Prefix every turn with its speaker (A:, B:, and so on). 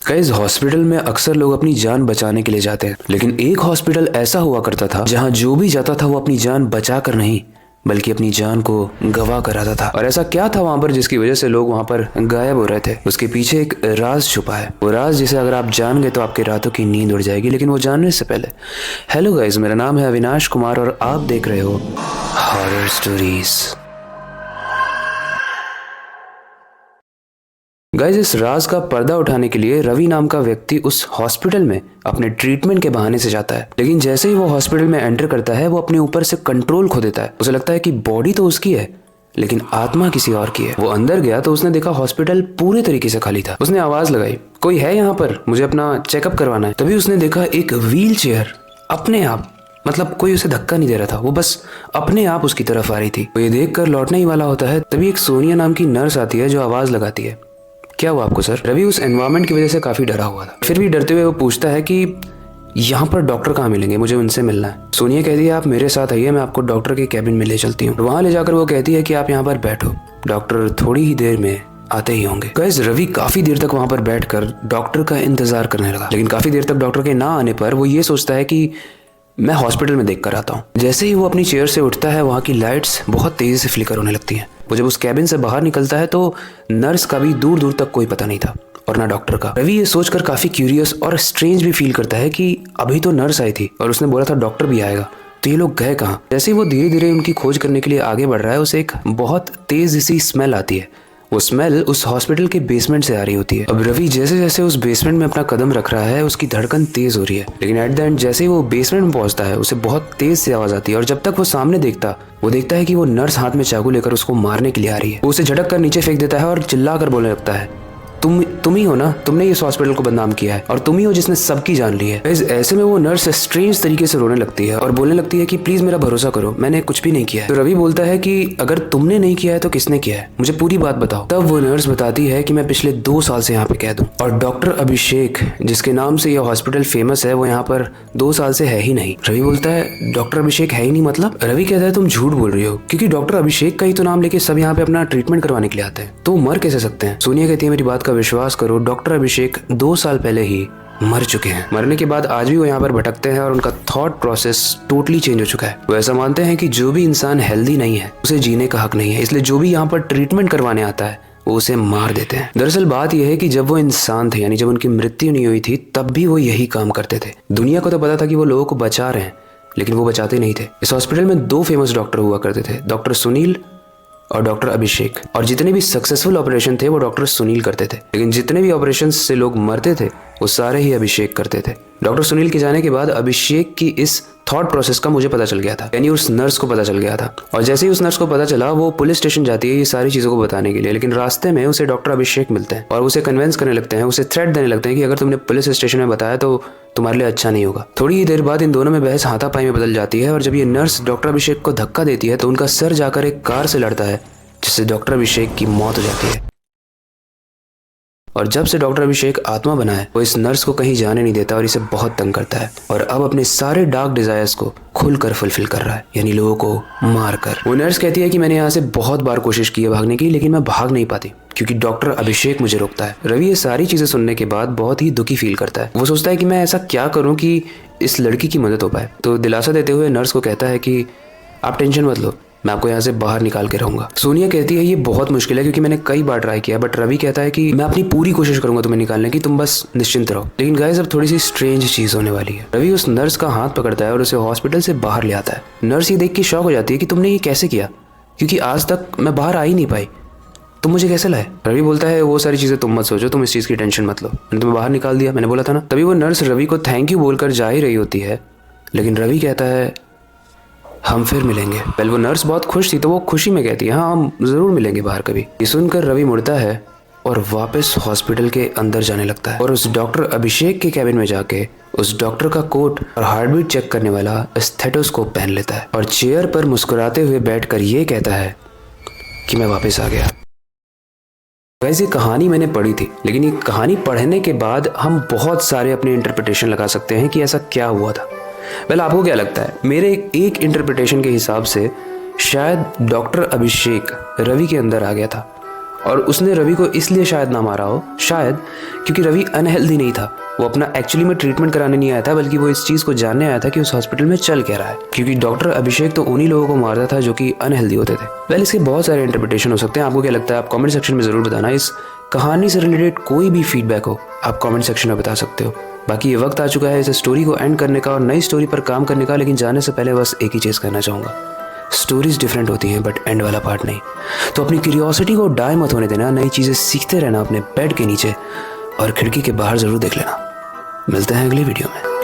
A: Guys, hospital में अक्सर लोग अपनी जान बचाने के लिए जाते हैं, लेकिन एक हॉस्पिटल ऐसा हुआ करता था जहां जो भी जाता था वो अपनी जान बचा कर नहीं बल्कि अपनी जान को गवा कर आता था। और ऐसा क्या था वहां पर जिसकी वजह से लोग वहां पर गायब हो रहे थे? उसके पीछे एक राज छुपा है। वो राज जिसे अगर आप जान गए तो आपके रातों की नींद उड़ जाएगी। लेकिन वो जानने से पहले, हेलो गाइस, मेरा नाम है अविनाश कुमार और आप देख रहे हो हॉरर स्टोरीज। गाइस, इस राज का पर्दा उठाने के लिए रवि नाम का व्यक्ति उस हॉस्पिटल में अपने ट्रीटमेंट के बहाने से जाता है। लेकिन जैसे ही वो हॉस्पिटल में एंटर करता है वो अपने ऊपर से कंट्रोल खो देता है। उसे लगता है कि बॉडी तो उसकी है लेकिन आत्मा किसी और की है। वो अंदर गया तो उसने देखा हॉस्पिटल पूरे तरीके से खाली था। उसने आवाज लगाई, कोई है यहाँ पर? मुझे अपना चेकअप करवाना है। तभी उसने देखा एक व्हील चेयर अपने आप, मतलब कोई उसे धक्का नहीं दे रहा था, वो बस अपने आप उसकी तरफ आ रही थी। वो ये देखकर लौटने ही वाला होता है, तभी एक सोनिया नाम की नर्स आती है जो आवाज लगाती है, क्या हुआ आपको सर? रवि उस एनवायरनमेंट की वजह से काफी डरा हुआ था। फिर भी डरते हुए वो पूछता है कि यहाँ पर डॉक्टर कहाँ मिलेंगे, मुझे उनसे मिलना है। सोनिया कहती है आप मेरे साथ आइए, मैं आपको डॉक्टर के कैबिन में ले चलती हूँ। वहां ले जाकर वो कहती है कि आप यहाँ पर बैठो, डॉक्टर थोड़ी ही देर में आते ही होंगे। गाइस, रवि काफी देर तक वहां पर बैठकर डॉक्टर का इंतजार करने लगा। लेकिन काफी देर तक डॉक्टर के ना आने पर वो ये सोचता है कि मैं हॉस्पिटल में देख कर आता हूँ। जैसे ही वो अपनी चेयर से उठता है वहां की लाइट्स बहुत तेजी से फ्लिकर होने लगती हैं। वो जब उस कैबिन से बाहर निकलता है तो नर्स का भी दूर दूर तक कोई पता नहीं था और ना डॉक्टर का। रवि ये सोचकर काफी क्यूरियस और स्ट्रेंज भी फील करता है कि अभी तो नर्स आई थी और उसने बोला था डॉक्टर भी आएगा, तो ये लोग गए कहाँ? जैसे ही वो धीरे धीरे उनकी खोज करने के लिए आगे बढ़ रहा है उसे एक बहुत तेज सी स्मेल आती है। वो स्मेल उस हॉस्पिटल के बेसमेंट से आ रही होती है। अब रवि जैसे जैसे उस बेसमेंट में अपना कदम रख रहा है उसकी धड़कन तेज हो रही है। लेकिन एट द एंड जैसे ही वो बेसमेंट में पहुंचता है उसे बहुत तेज से आवाज आती है और जब तक वो सामने देखता वो देखता है कि वो नर्स हाथ में चाकू लेकर उसको मारने के लिए आ रही है। वो उसे झटक कर नीचे फेंक देता है और चिल्ला कर बोलने लगता है, तुम ही हो ना, तुमने इस हॉस्पिटल को बदनाम किया है और तुम ही हो जिसने सबकी जान ली है। ऐसे में वो नर्स स्ट्रेंज तरीके से रोने लगती है और बोलने लगती है कि प्लीज मेरा भरोसा करो, मैंने कुछ भी नहीं किया है। तो रवि बोलता है कि अगर तुमने नहीं किया है तो किसने किया है, मुझे पूरी बात बताओ। तब वो नर्स बताती है कि मैं पिछले 2 साल से यहाँ पे कैद हूँ और डॉक्टर अभिषेक जिसके नाम से यह हॉस्पिटल फेमस है वो यहाँ पर 2 साल से है ही नहीं। रवि बोलता है डॉक्टर अभिषेक है ही नहीं मतलब? रवि कहता है तुम झूठ बोल रही हो, क्योंकि डॉक्टर अभिषेक का ही तो नाम लेके सब यहाँ पे अपना ट्रीटमेंट करवाने के लिए आते हैं, तो मर कैसे सकते हैं? सोनिया कहती है मेरी बात का विश्वास करो, डॉक्टर अभिषेक 2 साल पहले ही मर चुके हैं। मरने के बाद आज भी वो यहाँ पर भटकते हैं और उनका थॉट प्रोसेस टोटली चेंज हो चुका है। वो ऐसा मानते हैं कि जो भी इंसान हेल्दी नहीं है उसे जीने का हक नहीं है, इसलिए जो भी यहाँ पर ट्रीटमेंट करवाने आता है वो उसे मार देते हैं। दरअसल बात यह है कि जब वो इंसान थे, यानी जब उनकी मृत्यु नहीं हुई थी, तब भी वो यही काम करते थे। दुनिया को तो पता था कि वो लोगों को बचा रहे हैं लेकिन वो बचाते नहीं थे। इस हॉस्पिटल में 2 फेमस डॉक्टर हुआ करते थे, डॉक्टर सुनील और डॉक्टर अभिषेक। और जितने भी सक्सेसफुल ऑपरेशन थे वो डॉक्टर सुनील करते थे, लेकिन जितने भी ऑपरेशन से लोग मरते थे वो सारे ही अभिषेक करते थे। डॉक्टर सुनील के जाने के बाद अभिषेक की इस थॉट प्रोसेस का मुझे पता चल गया था, यानी उस नर्स को पता चल गया था। और जैसे ही उस नर्स को पता चला वो पुलिस स्टेशन जाती है ये सारी चीजों को बताने के लिए। लेकिन रास्ते में उसे डॉक्टर अभिषेक मिलते हैं और उसे कन्विंस करने लगते हैं, उसे थ्रेट देने लगते हैं कि अगर तुमने पुलिस स्टेशन में बताया तो तुम्हारे लिए अच्छा नहीं होगा। थोड़ी ही देर बाद इन दोनों में बहस हाथापाई में बदल जाती है और जब ये नर्स डॉक्टर अभिषेक को धक्का देती है तो उनका सर जाकर एक कार से लड़ता है जिससे डॉक्टर अभिषेक की मौत हो जाती है। और जब से डॉक्टर अभिषेक आत्मा बना है वो इस नर्स को कहीं जाने नहीं देता और इसे बहुत तंग करता है और अब अपने सारे डार्क डिजायर्स को खुलकर फुलफिल कर रहा है, यानी लोगों को मार कर। वो नर्स कहती है कि मैंने यहाँ से बहुत बार कोशिश की है भागने की, लेकिन मैं भाग नहीं पाती क्योंकि डॉक्टर अभिषेक मुझे रोकता है। रवि ये सारी चीजें सुनने के बाद बहुत ही दुखी फील करता है। वो सोचता है कि मैं ऐसा क्या करूँ कि इस लड़की की मदद हो पाए। तो दिलासा देते हुए नर्स को कहता है कि आप टेंशन मत लो, मैं आपको यहाँ से बाहर निकाल के रहूंगा। सोनिया कहती है ये बहुत मुश्किल है क्योंकि मैंने कई बार ट्राई किया, बट रवि कहता है कि मैं अपनी पूरी कोशिश करूंगा तुम्हें निकालने की, तुम बस निश्चिंत रहो। लेकिन गाइस अब थोड़ी सी स्ट्रेंज चीज होने वाली है। रवि उस नर्स का हाथ पकड़ता है और उसे हॉस्पिटल से बाहर ले आता है। नर्स ये देख के शॉक हो जाती है कि तुमने ये कैसे किया, क्योंकि आज तक मैं बाहर आ ही नहीं पाई, तुम मुझे कैसे लाए? रवि बोलता है वो सारी चीजें तुम मत सोचो, तुम इस चीज की टेंशन मत लो, मैंने तुम्हें बाहर निकाल दिया, मैंने बोला था ना। तभी वो नर्स रवि को थैंक यू बोलकर जा ही रही होती है, लेकिन रवि कहता है हम फिर मिलेंगे। पहले वो नर्स बहुत खुश थी तो वो खुशी में कहती है हाँ हम जरूर मिलेंगे बाहर कभी। ये सुनकर रवि मुड़ता है और वापस हॉस्पिटल के अंदर जाने लगता है और उस डॉक्टर अभिषेक के कैबिन में जाके उस डॉक्टर का कोट और हार्टबीट चेक करने वाला स्टेथोस्कोप पहन लेता है और चेयर पर मुस्कुराते हुए बैठकर ये कहता है कि मैं वापस आ गया। वैसे कहानी मैंने पढ़ी थी, लेकिन ये कहानी पढ़ने के बाद हम बहुत सारे अपने इंटरप्रिटेशन लगा सकते हैं कि ऐसा क्या हुआ था। वेल आपको क्या लगता है? मेरे एक इंटरप्रिटेशन के हिसाब से शायद डॉक्टर अभिषेक रवि के अंदर आ गया था और उसने रवि को इसलिए शायद ना मारा हो, शायद क्योंकि रवि अनहेल्दी नहीं था। वो अपना एक्चुअली में ट्रीटमेंट कराने नहीं आया था, बल्कि वो इस चीज़ को जानने आया था कि उस हॉस्पिटल में चल क्या रहा है। क्योंकि डॉक्टर अभिषेक तो उन्हीं लोगों को मारता था जो कि अनहेल्दी होते थे। वेल, इसके बहुत सारे इंटरप्रिटेशन हो सकते हैं। आपको क्या लगता है? आप कमेंट सेक्शन में ज़रूर बताना। इस कहानी से रिलेटेड कोई भी फीडबैक हो आप कमेंट सेक्शन में बता सकते हो। बाकी ये वक्त आ चुका है इस स्टोरी को एंड करने का और नई स्टोरी पर काम करने का। लेकिन जाने से पहले बस एक ही चीज़ करना चाहूँगा, स्टोरीज डिफरेंट होती हैं बट एंड वाला पार्ट नहीं। तो अपनी क्यूरियोसिटी को डाई मत होने देना, नई चीज़ें सीखते रहना अपने बेड के नीचे और खिड़की के बाहर ज़रूर देख लेना। मिलते हैं अगली वीडियो में।